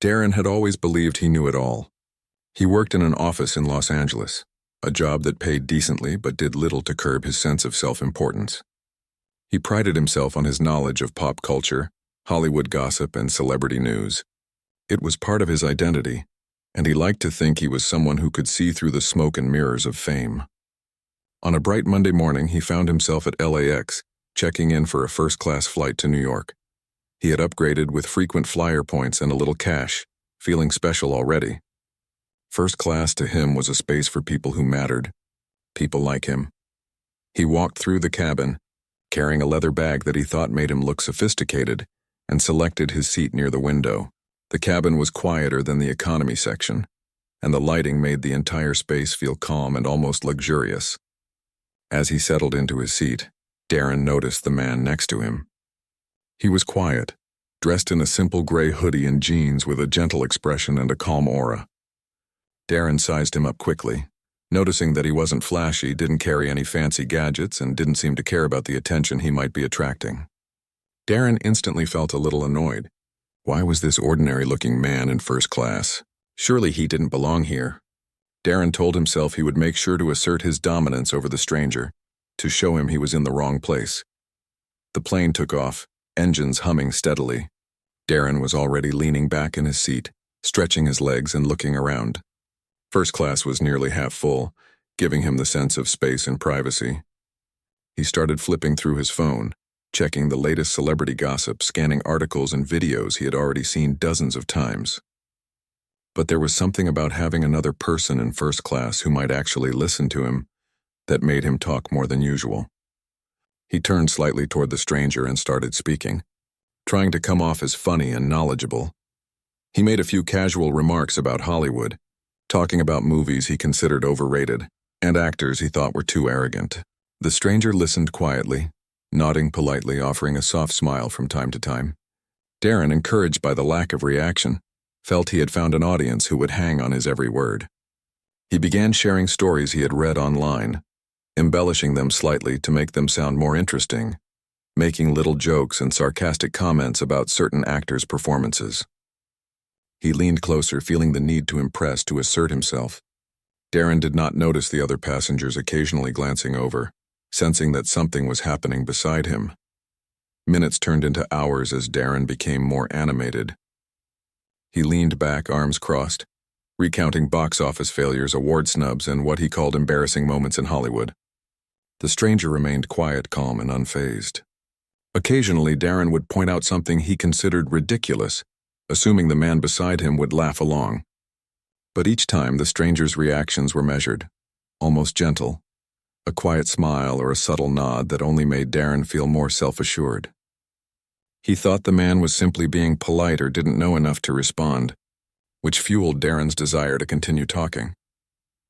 Darren had always believed he knew it all. He worked in an office in Los Angeles, a job that paid decently but did little to curb his sense of self-importance. He prided himself on his knowledge of pop culture, Hollywood gossip, and celebrity news. It was part of his identity, and he liked to think he was someone who could see through the smoke and mirrors of fame. On a bright Monday morning, he found himself at LAX, checking in for a first-class flight to New York. He had upgraded with frequent flyer points and a little cash, feeling special already. First class to him was a space for people who mattered, people like him. He walked through the cabin, carrying a leather bag that he thought made him look sophisticated, and selected his seat near the window. The cabin was quieter than the economy section, and the lighting made the entire space feel calm and almost luxurious. As he settled into his seat, Darren noticed the man next to him. He was quiet, dressed in a simple gray hoodie and jeans with a gentle expression and a calm aura. Darren sized him up quickly, noticing that he wasn't flashy, didn't carry any fancy gadgets, and didn't seem to care about the attention he might be attracting. Darren instantly felt a little annoyed. Why was this ordinary-looking man in first class? Surely he didn't belong here. Darren told himself he would make sure to assert his dominance over the stranger, to show him he was in the wrong place. The plane took off, engines humming steadily. Darren was already leaning back in his seat, stretching his legs and looking around. First class was nearly half full, giving him the sense of space and privacy. He started flipping through his phone, checking the latest celebrity gossip, scanning articles and videos he had already seen dozens of times. But there was something about having another person in first class who might actually listen to him that made him talk more than usual. He turned slightly toward the stranger and started speaking, trying to come off as funny and knowledgeable. He made a few casual remarks about Hollywood, talking about movies he considered overrated and actors he thought were too arrogant. The stranger listened quietly, nodding politely, offering a soft smile from time to time. Darren, encouraged by the lack of reaction, felt he had found an audience who would hang on his every word. He began sharing stories he had read online, embellishing them slightly to make them sound more interesting, making little jokes and sarcastic comments about certain actors' performances. He leaned closer, feeling the need to impress, to assert himself. Darren did not notice the other passengers occasionally glancing over, sensing that something was happening beside him. Minutes turned into hours as Darren became more animated. He leaned back, arms crossed, recounting box office failures, award snubs, and what he called embarrassing moments in Hollywood. The stranger remained quiet, calm, and unfazed. Occasionally, Darren would point out something he considered ridiculous, assuming the man beside him would laugh along. But each time, the stranger's reactions were measured, almost gentle, a quiet smile or a subtle nod that only made Darren feel more self-assured. He thought the man was simply being polite or didn't know enough to respond, which fueled Darren's desire to continue talking.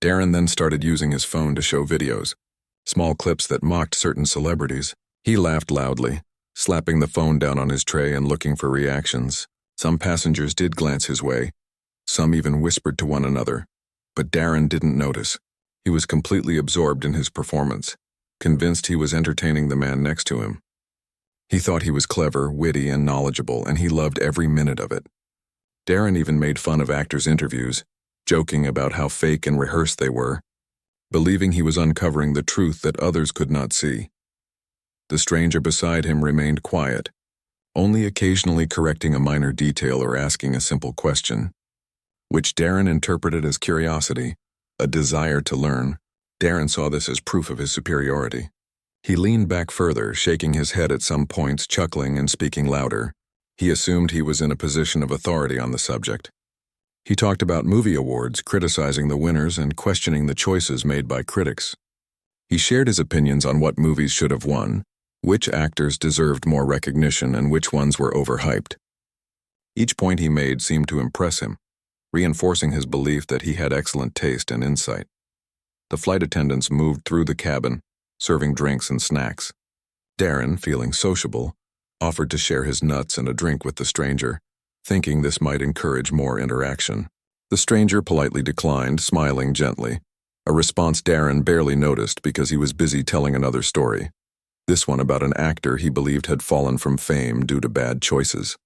Darren then started using his phone to show videos, small clips that mocked certain celebrities. He laughed loudly, slapping the phone down on his tray and looking for reactions. Some passengers did glance his way, some even whispered to one another, but Darren didn't notice. He was completely absorbed in his performance, convinced he was entertaining the man next to him. He thought he was clever, witty, and knowledgeable, and he loved every minute of it. Darren even made fun of actors' interviews, joking about how fake and rehearsed they were, believing he was uncovering the truth that others could not see. The stranger beside him remained quiet, only occasionally correcting a minor detail or asking a simple question, which Darren interpreted as curiosity, a desire to learn. Darren saw this as proof of his superiority. He leaned back further, shaking his head at some points, chuckling and speaking louder. He assumed he was in a position of authority on the subject. He talked about movie awards, criticizing the winners and questioning the choices made by critics. He shared his opinions on what movies should have won, which actors deserved more recognition, and which ones were overhyped. Each point he made seemed to impress him, reinforcing his belief that he had excellent taste and insight. The flight attendants moved through the cabin, serving drinks and snacks. Darren, feeling sociable, offered to share his nuts and a drink with the stranger, thinking this might encourage more interaction. The stranger politely declined, smiling gently, a response Darren barely noticed because he was busy telling another story, this one about an actor he believed had fallen from fame due to bad choices.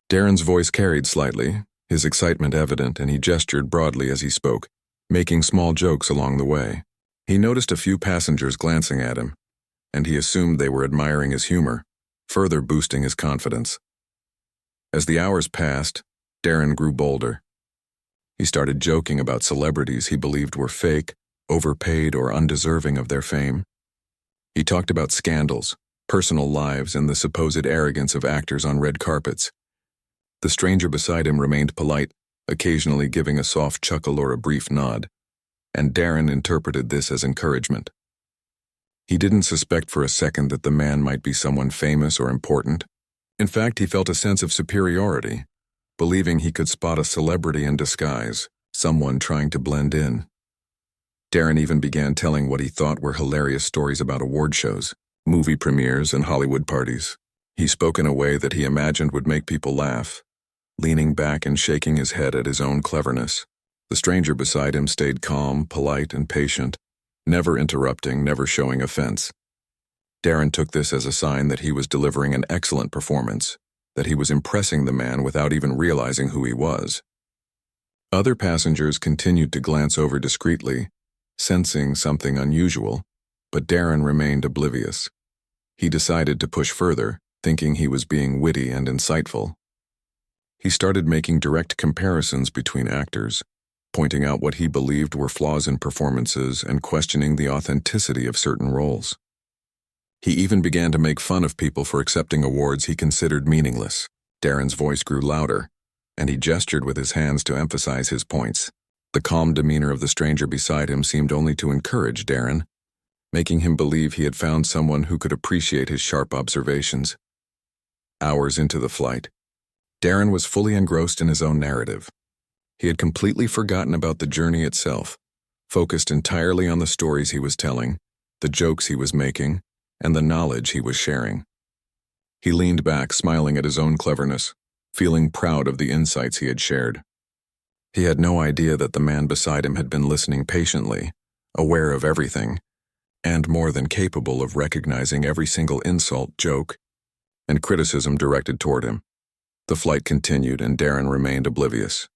Darren's voice carried slightly, his excitement evident, and he gestured broadly as he spoke, making small jokes along the way. He noticed a few passengers glancing at him, and he assumed they were admiring his humor, further boosting his confidence. As the hours passed, Darren grew bolder. He started joking about celebrities he believed were fake, overpaid, or undeserving of their fame. He talked about scandals, personal lives, and the supposed arrogance of actors on red carpets. The stranger beside him remained polite, occasionally giving a soft chuckle or a brief nod, and Darren interpreted this as encouragement. He didn't suspect for a second that the man might be someone famous or important. In fact, he felt a sense of superiority, believing he could spot a celebrity in disguise, someone trying to blend in. Darren even began telling what he thought were hilarious stories about award shows, movie premieres, and Hollywood parties. He spoke in a way that he imagined would make people laugh, leaning back and shaking his head at his own cleverness. The stranger beside him stayed calm, polite, and patient, never interrupting, never showing offense. Darren took this as a sign that he was delivering an excellent performance, that he was impressing the man without even realizing who he was. Other passengers continued to glance over discreetly, sensing something unusual, but Darren remained oblivious. He decided to push further, thinking he was being witty and insightful. He started making direct comparisons between actors, pointing out what he believed were flaws in performances and questioning the authenticity of certain roles. He even began to make fun of people for accepting awards he considered meaningless. Darren's voice grew louder, and he gestured with his hands to emphasize his points. The calm demeanor of the stranger beside him seemed only to encourage Darren, making him believe he had found someone who could appreciate his sharp observations. Hours into the flight, Darren was fully engrossed in his own narrative. He had completely forgotten about the journey itself, focused entirely on the stories he was telling, the jokes he was making, and the knowledge he was sharing. He leaned back, smiling at his own cleverness, feeling proud of the insights he had shared. He had no idea that the man beside him had been listening patiently, aware of everything, and more than capable of recognizing every single insult, joke, and criticism directed toward him. The flight continued, and Darren remained oblivious.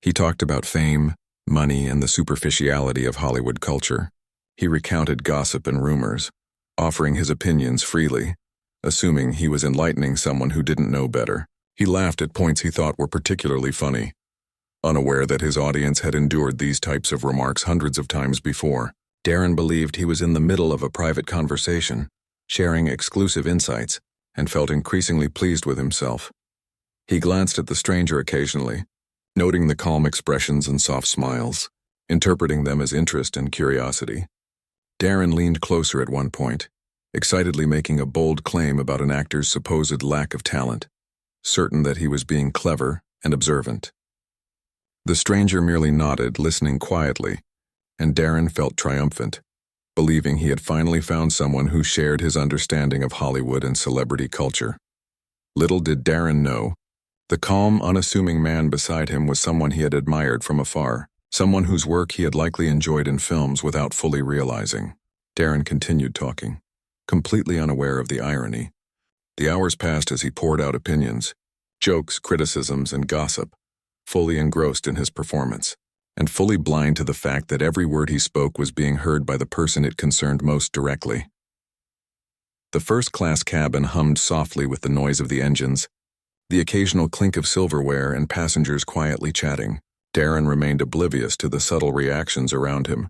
He talked about fame, money, and the superficiality of Hollywood culture. He recounted gossip and rumors, offering his opinions freely, assuming he was enlightening someone who didn't know better. He laughed at points he thought were particularly funny, unaware that his audience had endured these types of remarks hundreds of times before. Darren believed he was in the middle of a private conversation, sharing exclusive insights, and felt increasingly pleased with himself. He glanced at the stranger occasionally, noting the calm expressions and soft smiles, interpreting them as interest and curiosity. Darren leaned closer at one point, excitedly making a bold claim about an actor's supposed lack of talent, certain that he was being clever and observant. The stranger merely nodded, listening quietly, and Darren felt triumphant, believing he had finally found someone who shared his understanding of Hollywood and celebrity culture. Little did Darren know, the calm, unassuming man beside him was someone he had admired from afar, someone whose work he had likely enjoyed in films without fully realizing. Darren continued talking, completely unaware of the irony. The hours passed as he poured out opinions, jokes, criticisms, and gossip, fully engrossed in his performance, and fully blind to the fact that every word he spoke was being heard by the person it concerned most directly. The first-class cabin hummed softly with the noise of the engines, the occasional clink of silverware, and passengers quietly chatting. Darren remained oblivious to the subtle reactions around him,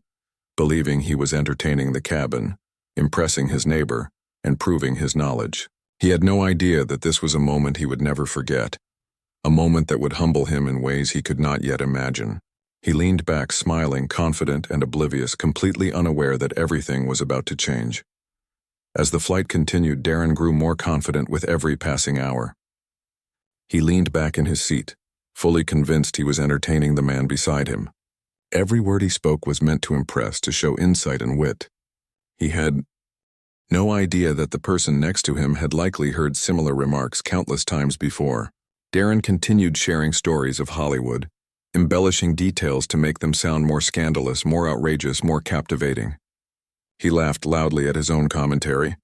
believing he was entertaining the cabin, impressing his neighbor, and proving his knowledge. He had no idea that this was a moment he would never forget, a moment that would humble him in ways he could not yet imagine. He leaned back, smiling, confident and oblivious, completely unaware that everything was about to change. As the flight continued, Darren grew more confident with every passing hour. He leaned back in his seat, fully convinced he was entertaining the man beside him. Every word he spoke was meant to impress, to show insight and wit. He had no idea that the person next to him had likely heard similar remarks countless times before. Darren continued sharing stories of Hollywood, embellishing details to make them sound more scandalous, more outrageous, more captivating. He laughed loudly at his own commentary,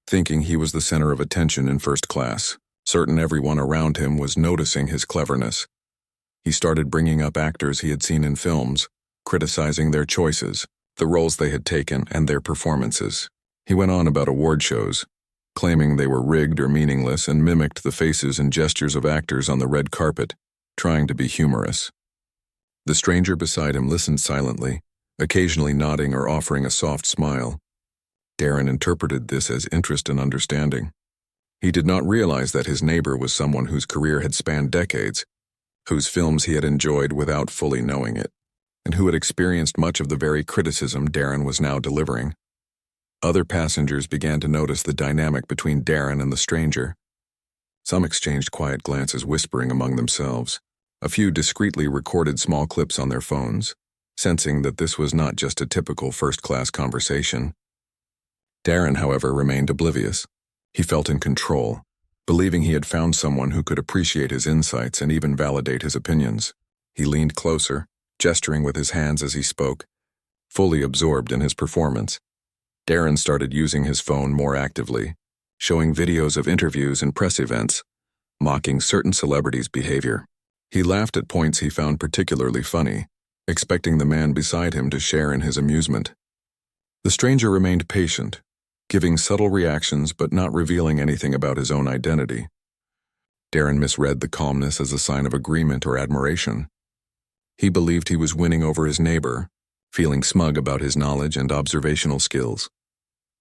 thinking he was the center of attention in first class, certain everyone around him was noticing his cleverness. He started bringing up actors he had seen in films, criticizing their choices, the roles they had taken, and their performances. He went on about award shows, claiming they were rigged or meaningless, and mimicked the faces and gestures of actors on the red carpet, trying to be humorous. The stranger beside him listened silently, occasionally nodding or offering a soft smile. Darren interpreted this as interest and understanding. He did not realize that his neighbor was someone whose career had spanned decades, whose films he had enjoyed without fully knowing it, and who had experienced much of the very criticism Darren was now delivering. Other passengers began to notice the dynamic between Darren and the stranger. Some exchanged quiet glances, whispering among themselves. A few discreetly recorded small clips on their phones, sensing that this was not just a typical first-class conversation. Darren, however, remained oblivious. He felt in control, believing he had found someone who could appreciate his insights and even validate his opinions. He leaned closer, gesturing with his hands as he spoke, fully absorbed in his performance. Darren started using his phone more actively, showing videos of interviews and press events, mocking certain celebrities' behavior. He laughed at points he found particularly funny, expecting the man beside him to share in his amusement. The stranger remained patient, giving subtle reactions but not revealing anything about his own identity. Darren misread the calmness as a sign of agreement or admiration. He believed he was winning over his neighbor, feeling smug about his knowledge and observational skills.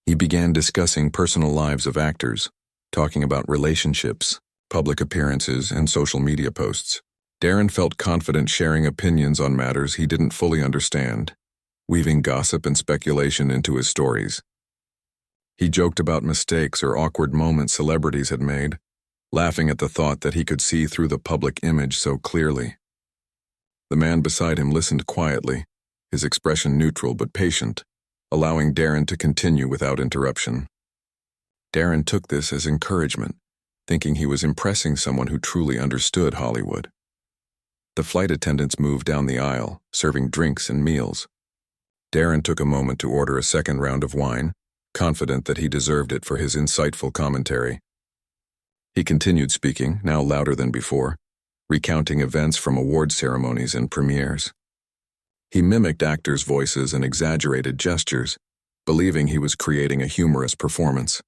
He began discussing personal lives of actors, talking about relationships, public appearances, and social media posts. Darren felt confident sharing opinions on matters he didn't fully understand, weaving gossip and speculation into his stories. He joked about mistakes or awkward moments celebrities had made, laughing at the thought that he could see through the public image so clearly. The man beside him listened quietly, his expression neutral but patient, allowing Darren to continue without interruption. Darren took this as encouragement, thinking he was impressing someone who truly understood Hollywood. The flight attendants moved down the aisle, serving drinks and meals. Darren took a moment to order a second round of wine, confident that he deserved it for his insightful commentary. He continued speaking, now louder than before, recounting events from award ceremonies and premieres. He mimicked actors' voices and exaggerated gestures, believing he was creating a humorous performance.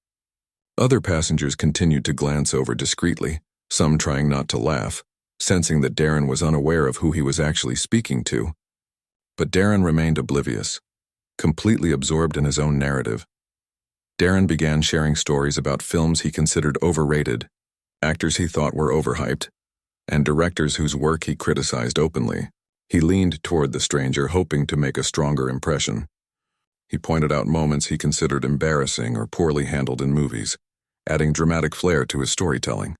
Other passengers continued to glance over discreetly, some trying not to laugh, sensing that Darren was unaware of who he was actually speaking to. But Darren remained oblivious, completely absorbed in his own narrative. Darren began sharing stories about films he considered overrated, actors he thought were overhyped, and directors whose work he criticized openly. He leaned toward the stranger, hoping to make a stronger impression. He pointed out moments he considered embarrassing or poorly handled in movies, adding dramatic flair to his storytelling.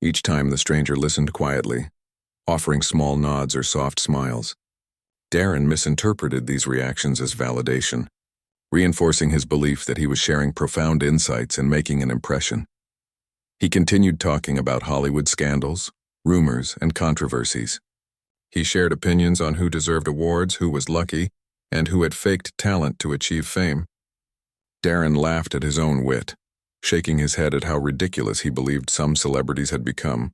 Each time the stranger listened quietly, offering small nods or soft smiles. Darren misinterpreted these reactions as validation, reinforcing his belief that he was sharing profound insights and making an impression. He continued talking about Hollywood scandals, rumors, and controversies. He shared opinions on who deserved awards, who was lucky, and who had faked talent to achieve fame. Darren laughed at his own wit, shaking his head at how ridiculous he believed some celebrities had become.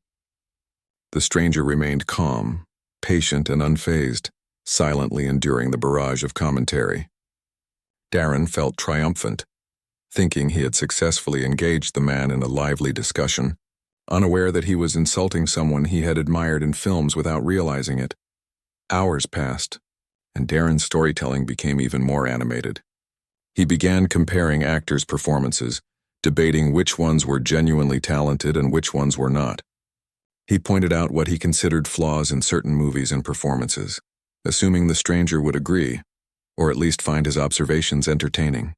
The stranger remained calm, patient, and unfazed, silently enduring the barrage of commentary. Darren felt triumphant, thinking he had successfully engaged the man in a lively discussion, unaware that he was insulting someone he had admired in films without realizing it. Hours passed, and Darren's storytelling became even more animated. He began comparing actors' performances, debating which ones were genuinely talented and which ones were not. He pointed out what he considered flaws in certain movies and performances, assuming the stranger would agree, or at least find his observations entertaining.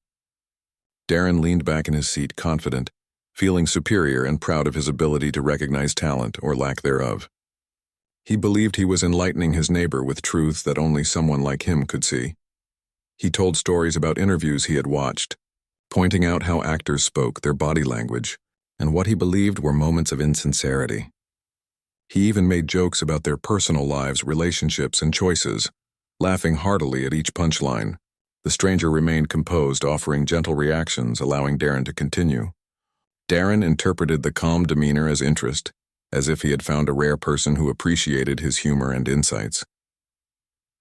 Darren leaned back in his seat, confident, feeling superior and proud of his ability to recognize talent or lack thereof. He believed he was enlightening his neighbor with truths that only someone like him could see. He told stories about interviews he had watched, pointing out how actors spoke, their body language, and what he believed were moments of insincerity. He even made jokes about their personal lives, relationships, and choices, laughing heartily at each punchline. The stranger remained composed, offering gentle reactions, allowing Darren to continue. Darren interpreted the calm demeanor as interest, as if he had found a rare person who appreciated his humor and insights.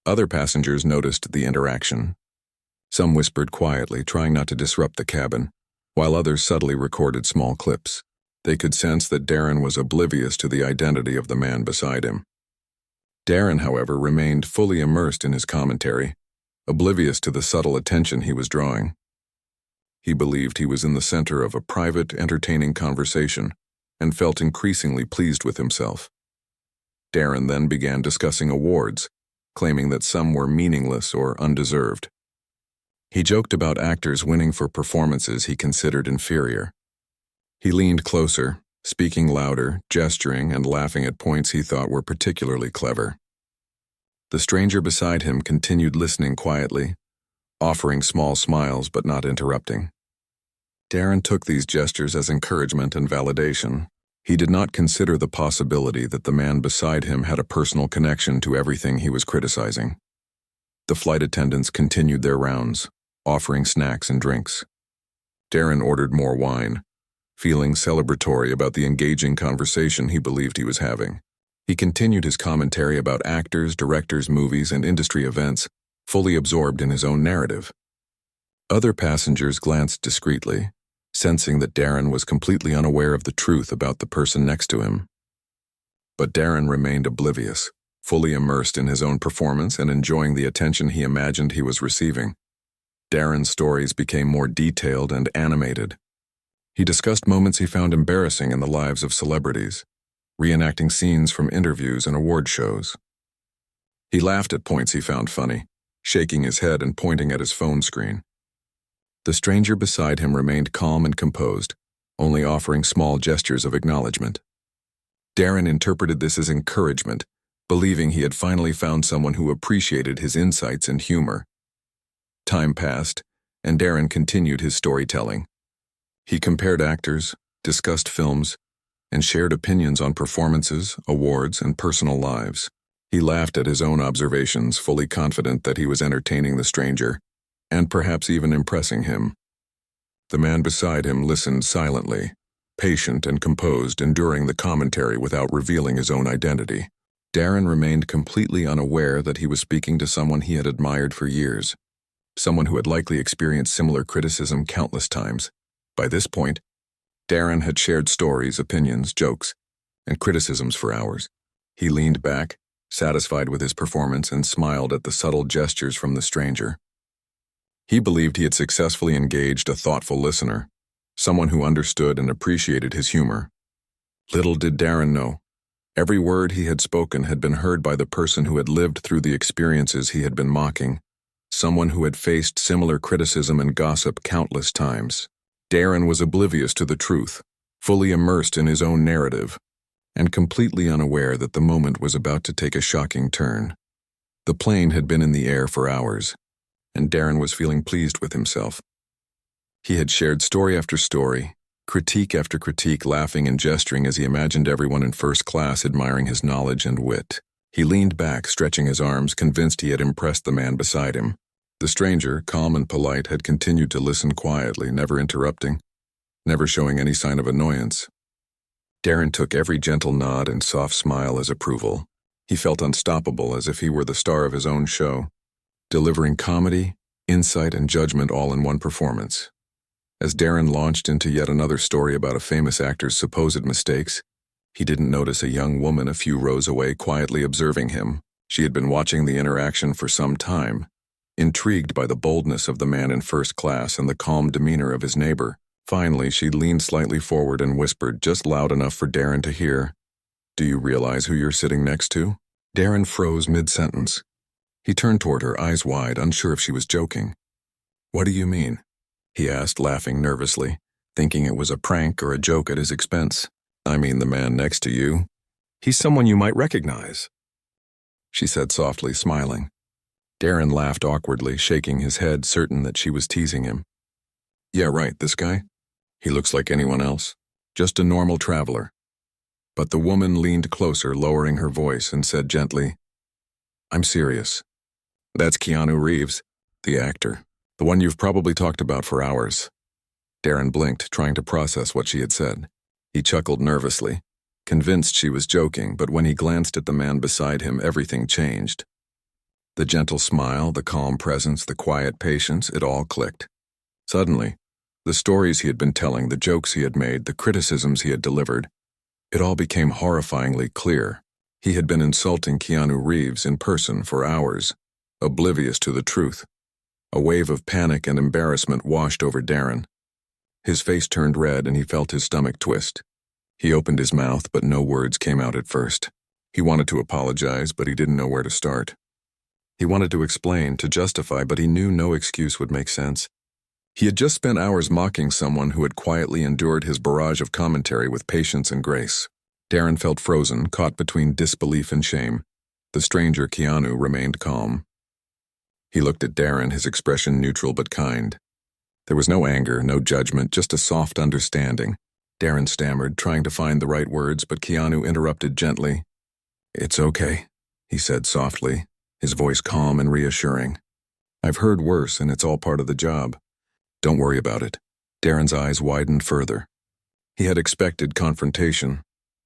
Other passengers noticed the interaction. Some whispered quietly, trying not to disrupt the cabin, while others subtly recorded small clips. They could sense that Darren was oblivious to the identity of the man beside him. Darren, however, remained fully immersed in his commentary, oblivious to the subtle attention he was drawing. He believed he was in the center of a private, entertaining conversation and felt increasingly pleased with himself. Darren then began discussing awards, claiming that some were meaningless or undeserved. He joked about actors winning for performances he considered inferior. He leaned closer, speaking louder, gesturing, and laughing at points he thought were particularly clever. The stranger beside him continued listening quietly, offering small smiles but not interrupting. Darren took these gestures as encouragement and validation. He did not consider the possibility that the man beside him had a personal connection to everything he was criticizing. The flight attendants continued their rounds, offering snacks and drinks. Darren ordered more wine, feeling celebratory about the engaging conversation he believed he was having. He continued his commentary about actors, directors, movies, and industry events, fully absorbed in his own narrative. Other passengers glanced discreetly, sensing that Darren was completely unaware of the truth about the person next to him. But Darren remained oblivious, fully immersed in his own performance and enjoying the attention he imagined he was receiving. Darren's stories became more detailed and animated. He discussed moments he found embarrassing in the lives of celebrities, reenacting scenes from interviews and award shows. He laughed at points he found funny, shaking his head and pointing at his phone screen. The stranger beside him remained calm and composed, only offering small gestures of acknowledgement. Darren interpreted this as encouragement, believing he had finally found someone who appreciated his insights and humor. Time passed, and Darren continued his storytelling. He compared actors, discussed films, and shared opinions on performances, awards, and personal lives. He laughed at his own observations, fully confident that he was entertaining the stranger, and perhaps even impressing him. The man beside him listened silently, patient and composed, enduring the commentary without revealing his own identity. Darren remained completely unaware that he was speaking to someone he had admired for years, someone who had likely experienced similar criticism countless times. By this point, Darren had shared stories, opinions, jokes, and criticisms for hours. He leaned back, satisfied with his performance, and smiled at the subtle gestures from the stranger. He believed he had successfully engaged a thoughtful listener, someone who understood and appreciated his humor. Little did Darren know, every word he had spoken had been heard by the person who had lived through the experiences he had been mocking, someone who had faced similar criticism and gossip countless times. Darren was oblivious to the truth, fully immersed in his own narrative, and completely unaware that the moment was about to take a shocking turn. The plane had been in the air for hours, and Darren was feeling pleased with himself. He had shared story after story, critique after critique, laughing and gesturing as he imagined everyone in first class admiring his knowledge and wit. He leaned back, stretching his arms, convinced he had impressed the man beside him. The stranger, calm and polite, had continued to listen quietly, never interrupting, never showing any sign of annoyance. Darren took every gentle nod and soft smile as approval. He felt unstoppable, as if he were the star of his own show, delivering comedy, insight, and judgment all in one performance. As Darren launched into yet another story about a famous actor's supposed mistakes, he didn't notice a young woman a few rows away quietly observing him. She had been watching the interaction for some time, intrigued by the boldness of the man in first class and the calm demeanor of his neighbor. Finally, she leaned slightly forward and whispered, just loud enough for Darren to hear, "Do you realize who you're sitting next to?" Darren froze mid-sentence. He turned toward her, eyes wide, unsure if she was joking. "What do you mean?" he asked, laughing nervously, thinking it was a prank or a joke at his expense. "I mean the man next to you. He's someone you might recognize," she said softly, smiling. Darren laughed awkwardly, shaking his head, certain that she was teasing him. "Yeah, right, this guy? He looks like anyone else. Just a normal traveler." But the woman leaned closer, lowering her voice, and said gently, "I'm serious. That's Keanu Reeves, the actor, the one you've probably talked about for hours." Darren blinked, trying to process what she had said. He chuckled nervously. convinced she was joking, but when he glanced at the man beside him, everything changed. The gentle smile, the calm presence, the quiet patience, it all clicked. Suddenly, the stories he had been telling, the jokes he had made, the criticisms he had delivered, it all became horrifyingly clear. He had been insulting Keanu Reeves in person for hours, oblivious to the truth. A wave of panic and embarrassment washed over Darren. His face turned red and he felt his stomach twist. He opened his mouth, but no words came out at first. He wanted to apologize, but he didn't know where to start. He wanted to explain, to justify, but he knew no excuse would make sense. He had just spent hours mocking someone who had quietly endured his barrage of commentary with patience and grace. Darren felt frozen, caught between disbelief and shame. The stranger, Keanu, remained calm. He looked at Darren, his expression neutral but kind. There was no anger, no judgment, just a soft understanding. Darren stammered, trying to find the right words, but Keanu interrupted gently. "It's okay," he said softly, his voice calm and reassuring. "I've heard worse, and it's all part of the job. Don't worry about it." Darren's eyes widened further. He had expected confrontation,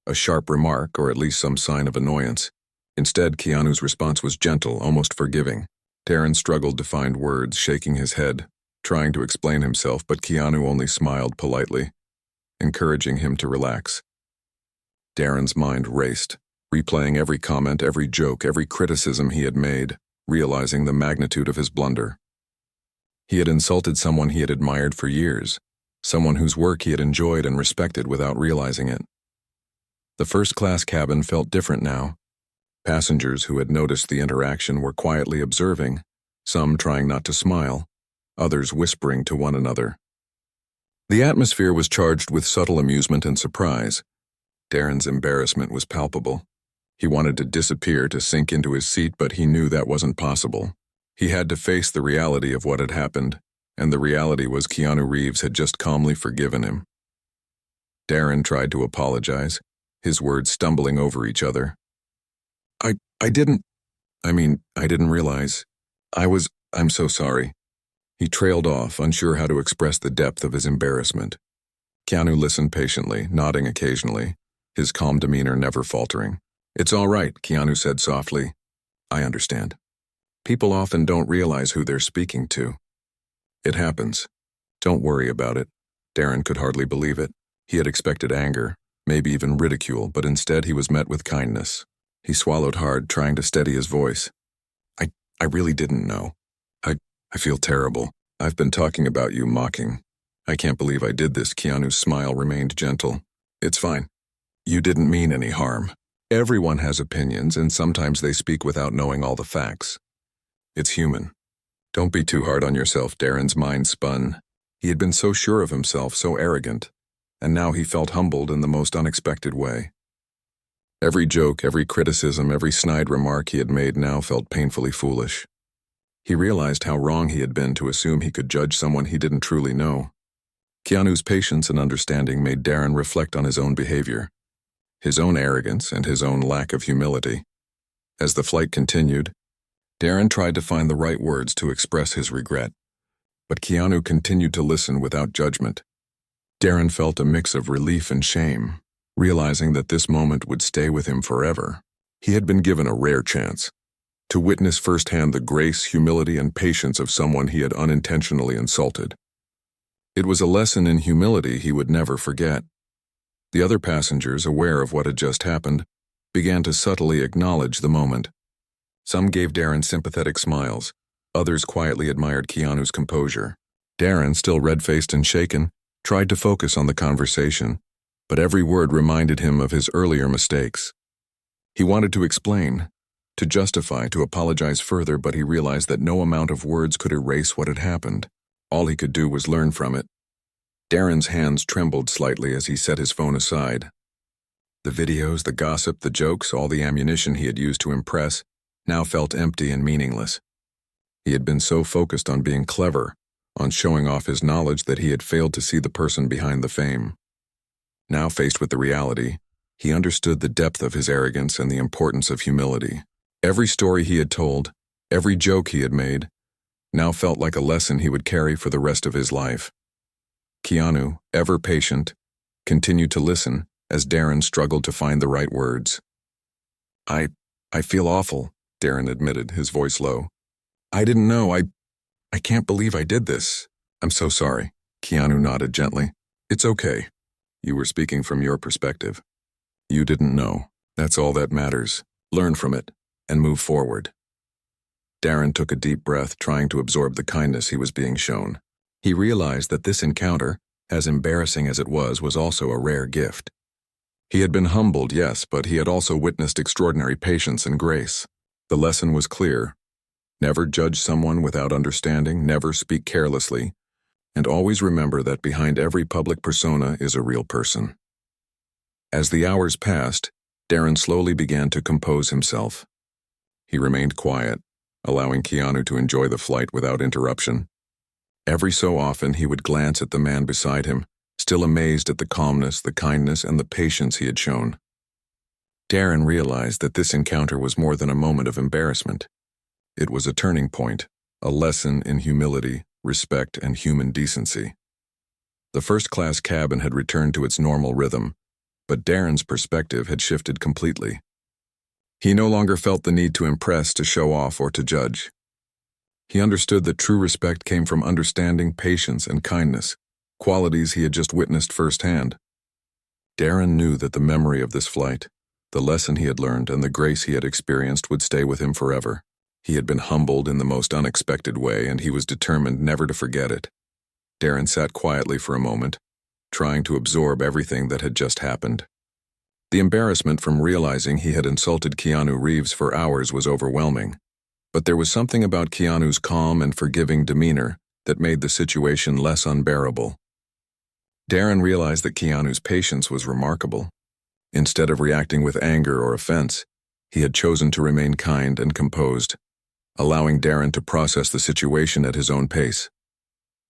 a sharp remark, or at least some sign of annoyance. Instead, Keanu's response was gentle, almost forgiving. Darren struggled to find words, shaking his head, trying to explain himself, but Keanu only smiled politely, encouraging him to relax. Darren's mind raced, replaying every comment, every joke, every criticism he had made, realizing the magnitude of his blunder. He had insulted someone he had admired for years, someone whose work he had enjoyed and respected without realizing it. The first-class cabin felt different now. Passengers who had noticed the interaction were quietly observing, some trying not to smile, others whispering to one another. The atmosphere was charged with subtle amusement and surprise. Darren's embarrassment was palpable. He wanted to disappear, to sink into his seat, but he knew that wasn't possible. He had to face the reality of what had happened, and the reality was Keanu Reeves had just calmly forgiven him. Darren tried to apologize, his words stumbling over each other. I didn't realize. I'm so sorry." He trailed off, unsure how to express the depth of his embarrassment. Keanu listened patiently, nodding occasionally, his calm demeanor never faltering. "It's all right," Keanu said softly. "I understand. People often don't realize who they're speaking to. It happens. Don't worry about it." Darren could hardly believe it. He had expected anger, maybe even ridicule, but instead he was met with kindness. He swallowed hard, trying to steady his voice. I really didn't know. I feel terrible. I've been talking about you, mocking. I can't believe I did this." Keanu's smile remained gentle. "It's fine. You didn't mean any harm. Everyone has opinions, and sometimes they speak without knowing all the facts. It's human. Don't be too hard on yourself." Darren's mind spun. He had been so sure of himself, so arrogant, and now he felt humbled in the most unexpected way. Every joke, every criticism, every snide remark he had made now felt painfully foolish. He realized how wrong he had been to assume he could judge someone he didn't truly know. Keanu's patience and understanding made Darren reflect on his own behavior, his own arrogance, and his own lack of humility. As the flight continued, Darren tried to find the right words to express his regret, but Keanu continued to listen without judgment. Darren felt a mix of relief and shame, realizing that this moment would stay with him forever. He had been given a rare chance to witness firsthand the grace, humility, and patience of someone he had unintentionally insulted. It was a lesson in humility he would never forget. The other passengers, aware of what had just happened, began to subtly acknowledge the moment. Some gave Darren sympathetic smiles, others quietly admired Keanu's composure. Darren, still red-faced and shaken, tried to focus on the conversation, but every word reminded him of his earlier mistakes. He wanted to explain, to justify, to apologize further, but he realized that no amount of words could erase what had happened. All he could do was learn from it. Darren's hands trembled slightly as he set his phone aside. The videos, the gossip, the jokes, all the ammunition he had used to impress, now felt empty and meaningless. He had been so focused on being clever, on showing off his knowledge, that he had failed to see the person behind the fame. Now faced with the reality, he understood the depth of his arrogance and the importance of humility. Every story he had told, every joke he had made, now felt like a lesson he would carry for the rest of his life. Keanu, ever patient, continued to listen, as Darren struggled to find the right words. I feel awful, Darren admitted, his voice low. I didn't know. I can't believe I did this. I'm so sorry. Keanu nodded gently. It's okay. You were speaking from your perspective. You didn't know. That's all that matters. Learn from it and move forward. Darren took a deep breath, trying to absorb the kindness he was being shown. He realized that this encounter, as embarrassing as it was also a rare gift. He had been humbled, yes, but he had also witnessed extraordinary patience and grace. The lesson was clear. Never judge someone without understanding, never speak carelessly, and always remember that behind every public persona is a real person. As the hours passed, Darren slowly began to compose himself. He remained quiet, allowing Keanu to enjoy the flight without interruption. Every so often he would glance at the man beside him, still amazed at the calmness, the kindness, and the patience he had shown. Darren realized that this encounter was more than a moment of embarrassment. It was a turning point, a lesson in humility, respect, and human decency. The first-class cabin had returned to its normal rhythm, but Darren's perspective had shifted completely. He no longer felt the need to impress, to show off, or to judge. He understood that true respect came from understanding, patience, and kindness, qualities he had just witnessed firsthand. Darren knew that the memory of this flight, the lesson he had learned, and the grace he had experienced would stay with him forever. He had been humbled in the most unexpected way, and he was determined never to forget it. Darren sat quietly for a moment, trying to absorb everything that had just happened. The embarrassment from realizing he had insulted Keanu Reeves for hours was overwhelming, but there was something about Keanu's calm and forgiving demeanor that made the situation less unbearable. Darren realized that Keanu's patience was remarkable. Instead of reacting with anger or offense, he had chosen to remain kind and composed, allowing Darren to process the situation at his own pace.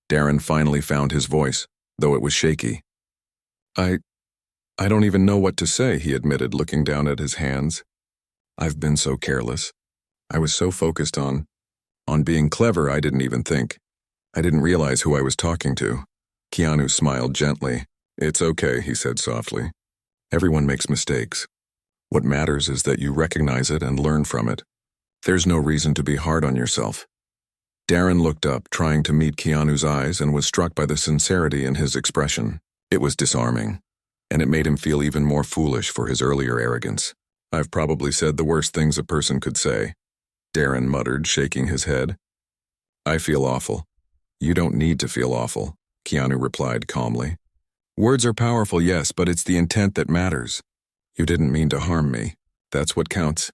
Darren finally found his voice, though it was shaky. I don't even know what to say, he admitted, looking down at his hands. I've been so careless. I was so focused on being clever I didn't even think. I didn't realize who I was talking to. Keanu smiled gently. It's okay, he said softly. Everyone makes mistakes. What matters is that you recognize it and learn from it. There's no reason to be hard on yourself. Darren looked up, trying to meet Keanu's eyes, and was struck by the sincerity in his expression. It was disarming, and it made him feel even more foolish for his earlier arrogance. I've probably said the worst things a person could say, Darren muttered, shaking his head. I feel awful. You don't need to feel awful, Keanu replied calmly. Words are powerful, yes, but it's the intent that matters. You didn't mean to harm me. That's what counts.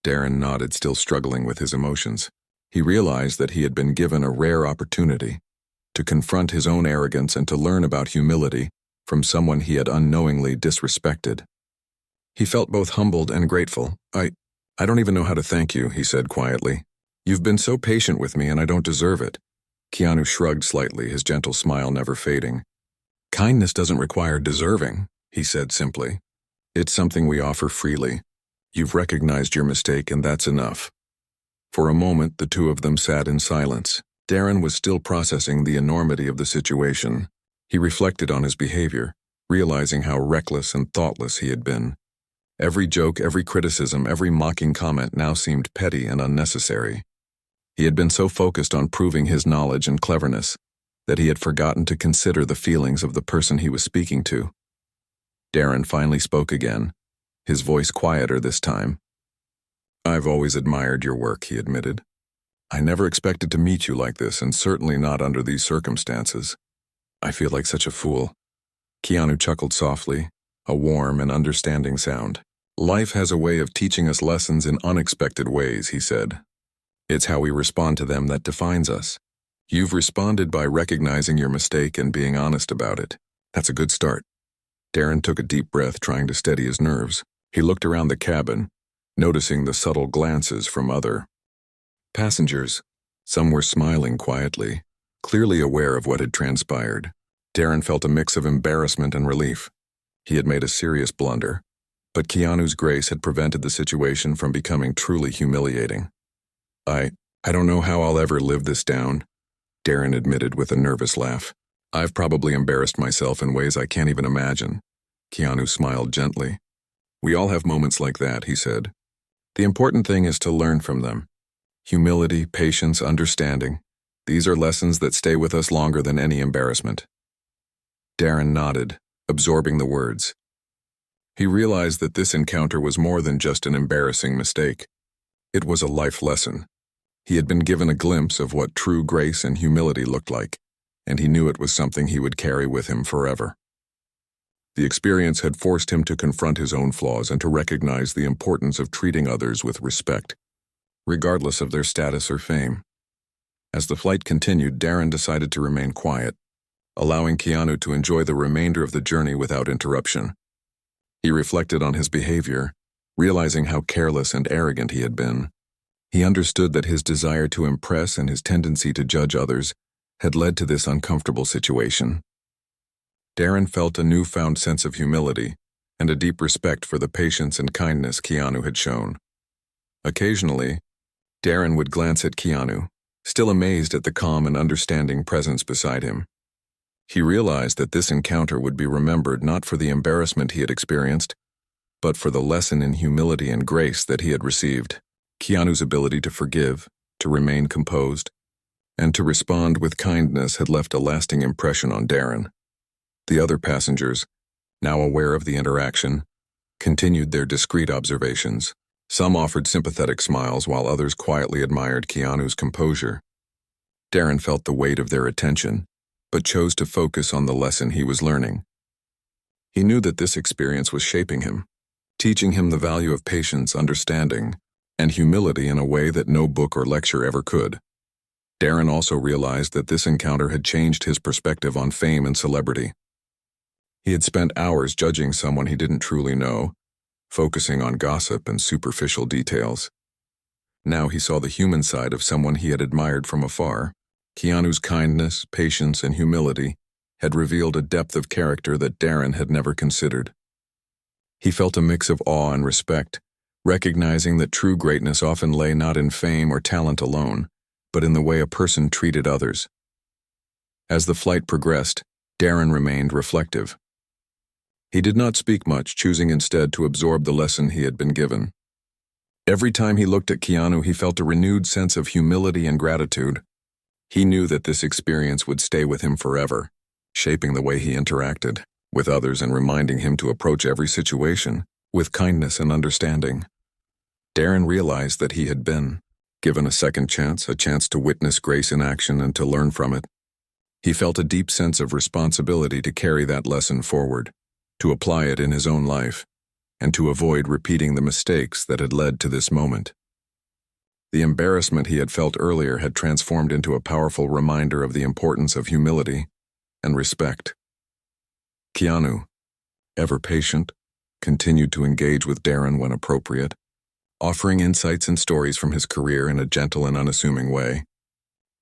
Darren nodded, still struggling with his emotions. He realized that he had been given a rare opportunity to confront his own arrogance and to learn about humility from someone he had unknowingly disrespected. He felt both humbled and grateful. I don't even know how to thank you, he said quietly. You've been so patient with me and I don't deserve it. Keanu shrugged slightly, his gentle smile never fading. Kindness doesn't require deserving, he said simply. It's something we offer freely. You've recognized your mistake and that's enough. For a moment, the two of them sat in silence. Darren was still processing the enormity of the situation. He reflected on his behavior, realizing how reckless and thoughtless he had been. Every joke, every criticism, every mocking comment now seemed petty and unnecessary. He had been so focused on proving his knowledge and cleverness that he had forgotten to consider the feelings of the person he was speaking to. Darren finally spoke again, his voice quieter this time. I've always admired your work, he admitted. I never expected to meet you like this, and certainly not under these circumstances. I feel like such a fool. Keanu chuckled softly, a warm and understanding sound. Life has a way of teaching us lessons in unexpected ways, he said. It's how we respond to them that defines us. You've responded by recognizing your mistake and being honest about it. That's a good start. Darren took a deep breath, trying to steady his nerves. He looked around the cabin, noticing the subtle glances from other passengers. Some were smiling quietly, clearly aware of what had transpired. Darren felt a mix of embarrassment and relief. He had made a serious blunder, but Keanu's grace had prevented the situation from becoming truly humiliating. I don't know how I'll ever live this down, Darren admitted with a nervous laugh. I've probably embarrassed myself in ways I can't even imagine. Keanu smiled gently. "We all have moments like that," he said. "The important thing is to learn from them. Humility, patience, understanding. These are lessons that stay with us longer than any embarrassment." Darren nodded, absorbing the words. He realized that this encounter was more than just an embarrassing mistake. It was a life lesson. He had been given a glimpse of what true grace and humility looked like, and he knew it was something he would carry with him forever. The experience had forced him to confront his own flaws and to recognize the importance of treating others with respect, regardless of their status or fame. As the flight continued, Darren decided to remain quiet, allowing Keanu to enjoy the remainder of the journey without interruption. He reflected on his behavior, realizing how careless and arrogant he had been. He understood that his desire to impress and his tendency to judge others had led to this uncomfortable situation. Darren felt a newfound sense of humility and a deep respect for the patience and kindness Keanu had shown. Occasionally, Darren would glance at Keanu, still amazed at the calm and understanding presence beside him. He realized that this encounter would be remembered not for the embarrassment he had experienced, but for the lesson in humility and grace that he had received. Keanu's ability to forgive, to remain composed, and to respond with kindness had left a lasting impression on Darren. The other passengers, now aware of the interaction, continued their discreet observations. Some offered sympathetic smiles while others quietly admired Keanu's composure. Darren felt the weight of their attention, but chose to focus on the lesson he was learning. He knew that this experience was shaping him, teaching him the value of patience, understanding, and humility in a way that no book or lecture ever could. Darren also realized that this encounter had changed his perspective on fame and celebrity. He had spent hours judging someone he didn't truly know, focusing on gossip and superficial details. Now he saw the human side of someone he had admired from afar. Keanu's kindness, patience, and humility had revealed a depth of character that Darren had never considered. He felt a mix of awe and respect, recognizing that true greatness often lay not in fame or talent alone, but in the way a person treated others. As the flight progressed, Darren remained reflective. He did not speak much, choosing instead to absorb the lesson he had been given. Every time he looked at Keanu, he felt a renewed sense of humility and gratitude. He knew that this experience would stay with him forever, shaping the way he interacted with others and reminding him to approach every situation with kindness and understanding. Darren realized that he had been given a second chance, a chance to witness grace in action and to learn from it. He felt a deep sense of responsibility to carry that lesson forward, to apply it in his own life, and to avoid repeating the mistakes that had led to this moment. The embarrassment he had felt earlier had transformed into a powerful reminder of the importance of humility and respect. Keanu, ever patient, continued to engage with Darren when appropriate, offering insights and stories from his career in a gentle and unassuming way.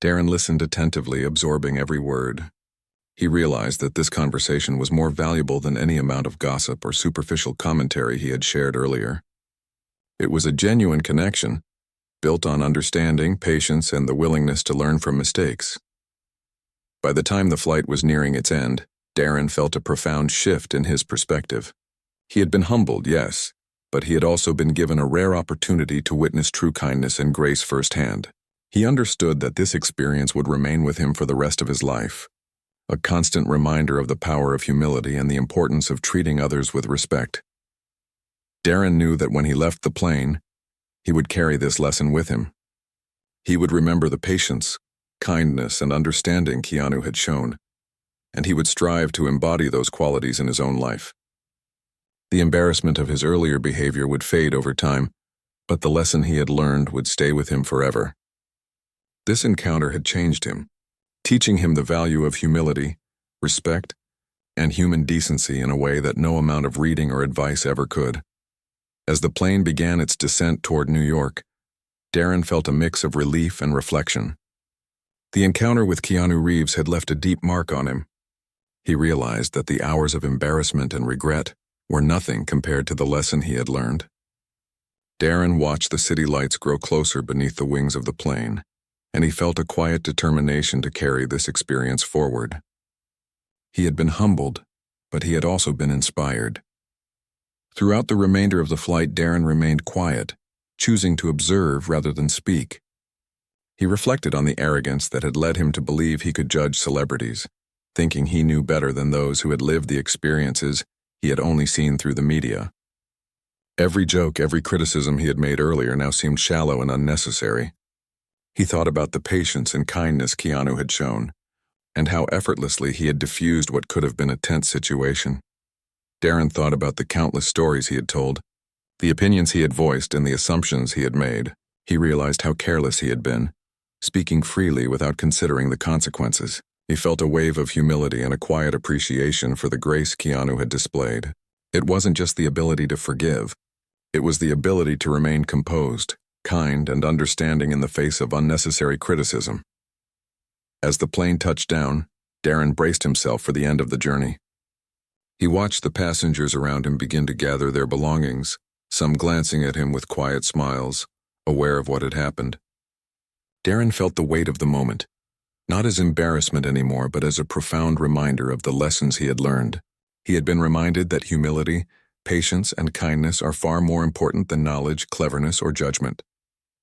Darren listened attentively, absorbing every word. He realized that this conversation was more valuable than any amount of gossip or superficial commentary he had shared earlier. It was a genuine connection, built on understanding, patience, and the willingness to learn from mistakes. By the time the flight was nearing its end, Darren felt a profound shift in his perspective. He had been humbled, yes, but he had also been given a rare opportunity to witness true kindness and grace firsthand. He understood that this experience would remain with him for the rest of his life, a constant reminder of the power of humility and the importance of treating others with respect. Darren knew that when he left the plane, he would carry this lesson with him. He would remember the patience, kindness, and understanding Keanu had shown, and he would strive to embody those qualities in his own life. The embarrassment of his earlier behavior would fade over time, but the lesson he had learned would stay with him forever. This encounter had changed him, teaching him the value of humility, respect, and human decency in a way that no amount of reading or advice ever could. As the plane began its descent toward New York, Darren felt a mix of relief and reflection. The encounter with Keanu Reeves had left a deep mark on him. He realized that the hours of embarrassment and regret were nothing compared to the lesson he had learned. Darren watched the city lights grow closer beneath the wings of the plane, and he felt a quiet determination to carry this experience forward. He had been humbled, but he had also been inspired. Throughout the remainder of the flight, Darren remained quiet, choosing to observe rather than speak. He reflected on the arrogance that had led him to believe he could judge celebrities, thinking he knew better than those who had lived the experiences he had only seen through the media. Every joke, every criticism he had made earlier now seemed shallow and unnecessary. He thought about the patience and kindness Keanu had shown, and how effortlessly he had diffused what could have been a tense situation. Darren thought about the countless stories he had told, the opinions he had voiced, and the assumptions he had made. He realized how careless he had been, speaking freely without considering the consequences. He felt a wave of humility and a quiet appreciation for the grace Keanu had displayed. It wasn't just the ability to forgive. It was the ability to remain composed, kind, and understanding in the face of unnecessary criticism. As the plane touched down, Darren braced himself for the end of the journey. He watched the passengers around him begin to gather their belongings, some glancing at him with quiet smiles, aware of what had happened. Darren felt the weight of the moment, not as embarrassment anymore, but as a profound reminder of the lessons he had learned. He had been reminded that humility, patience, and kindness are far more important than knowledge, cleverness, or judgment.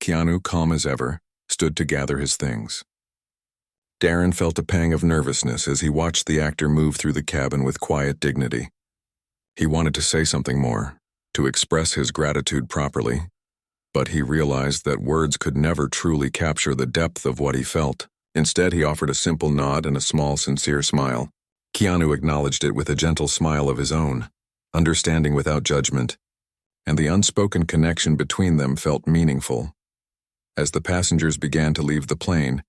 Keanu, calm as ever, stood to gather his things. Darren felt a pang of nervousness as he watched the actor move through the cabin with quiet dignity. He wanted to say something more, to express his gratitude properly, but he realized that words could never truly capture the depth of what he felt. Instead, he offered a simple nod and a small, sincere smile. Keanu acknowledged it with a gentle smile of his own, understanding without judgment, and the unspoken connection between them felt meaningful. As the passengers began to leave the plane,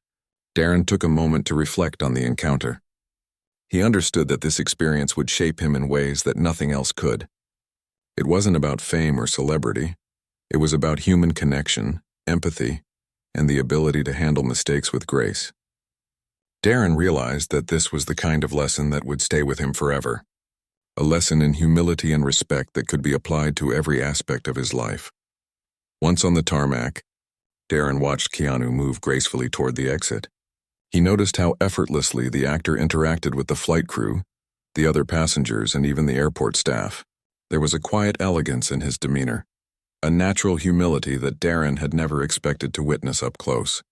Darren took a moment to reflect on the encounter. He understood that this experience would shape him in ways that nothing else could. It wasn't about fame or celebrity. It was about human connection, empathy, and the ability to handle mistakes with grace. Darren realized that this was the kind of lesson that would stay with him forever, a lesson in humility and respect that could be applied to every aspect of his life. Once on the tarmac, Darren watched Keanu move gracefully toward the exit. He noticed how effortlessly the actor interacted with the flight crew, the other passengers, and even the airport staff. There was a quiet elegance in his demeanor, a natural humility that Darren had never expected to witness up close.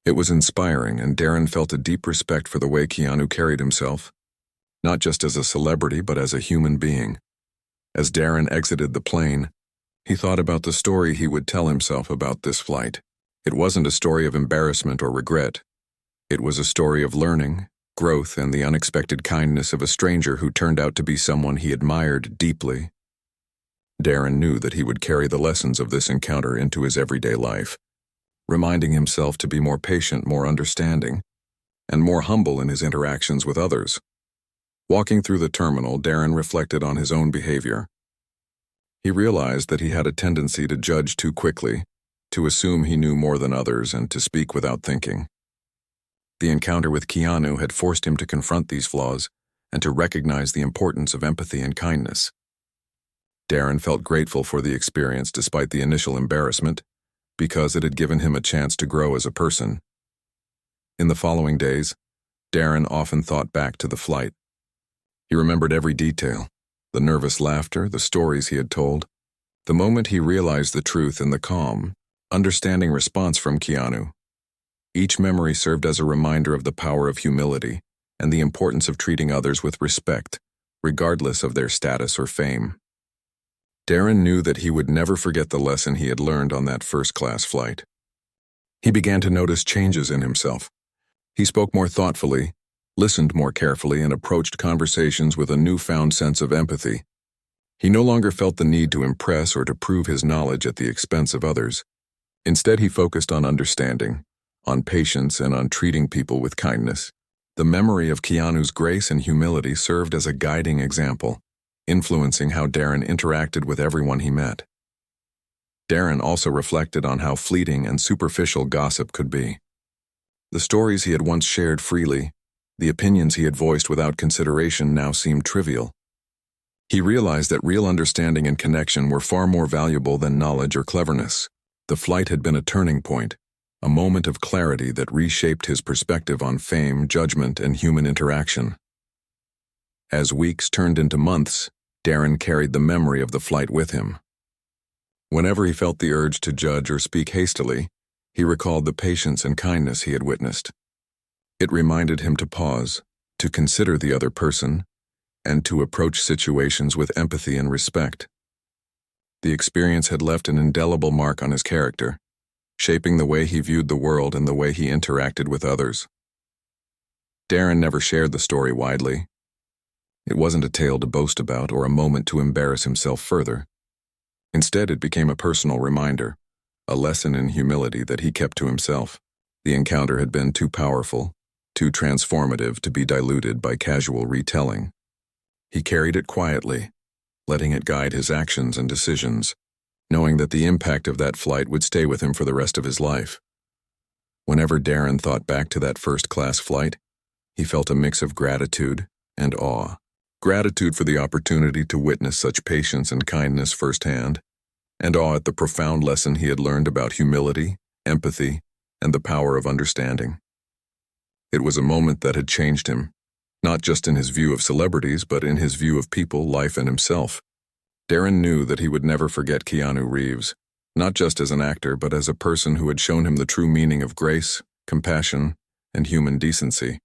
It was inspiring, and Darren felt a deep respect for the way Keanu carried himself, not just as a celebrity but as a human being. As Darren exited the plane, he thought about the story he would tell himself about this flight. It wasn't a story of embarrassment or regret. It was a story of learning, growth, and the unexpected kindness of a stranger who turned out to be someone he admired deeply. Darren knew that he would carry the lessons of this encounter into his everyday life, reminding himself to be more patient, more understanding, and more humble in his interactions with others. Walking through the terminal, Darren reflected on his own behavior. He realized that he had a tendency to judge too quickly, to assume he knew more than others, and to speak without thinking. The encounter with Keanu had forced him to confront these flaws and to recognize the importance of empathy and kindness. Darren felt grateful for the experience despite the initial embarrassment, because it had given him a chance to grow as a person. In the following days, Darren often thought back to the flight. He remembered every detail, the nervous laughter, the stories he had told, the moment he realized the truth, and the calm, understanding response from Keanu. Each memory served as a reminder of the power of humility and the importance of treating others with respect, regardless of their status or fame. Darren knew that he would never forget the lesson he had learned on that first-class flight. He began to notice changes in himself. He spoke more thoughtfully, listened more carefully, and approached conversations with a newfound sense of empathy. He no longer felt the need to impress or to prove his knowledge at the expense of others. Instead, he focused on understanding, on patience, and on treating people with kindness. The memory of Keanu's grace and humility served as a guiding example, influencing how Darren interacted with everyone he met. Darren also reflected on how fleeting and superficial gossip could be. The stories he had once shared freely, the opinions he had voiced without consideration, now seemed trivial. He realized that real understanding and connection were far more valuable than knowledge or cleverness. The flight had been a turning point, a moment of clarity that reshaped his perspective on fame, judgment, and human interaction. As weeks turned into months, Darren carried the memory of the flight with him. Whenever he felt the urge to judge or speak hastily, he recalled the patience and kindness he had witnessed. It reminded him to pause, to consider the other person, and to approach situations with empathy and respect. The experience had left an indelible mark on his character, shaping the way he viewed the world and the way he interacted with others. Darren never shared the story widely. It wasn't a tale to boast about or a moment to embarrass himself further. Instead, it became a personal reminder, a lesson in humility that he kept to himself. The encounter had been too powerful, too transformative to be diluted by casual retelling. He carried it quietly, letting it guide his actions and decisions, knowing that the impact of that flight would stay with him for the rest of his life. Whenever Darren thought back to that first-class flight, he felt a mix of gratitude and awe. Gratitude for the opportunity to witness such patience and kindness firsthand, and awe at the profound lesson he had learned about humility, empathy, and the power of understanding. It was a moment that had changed him, not just in his view of celebrities, but in his view of people, life, and himself. Darren knew that he would never forget Keanu Reeves, not just as an actor, but as a person who had shown him the true meaning of grace, compassion, and human decency.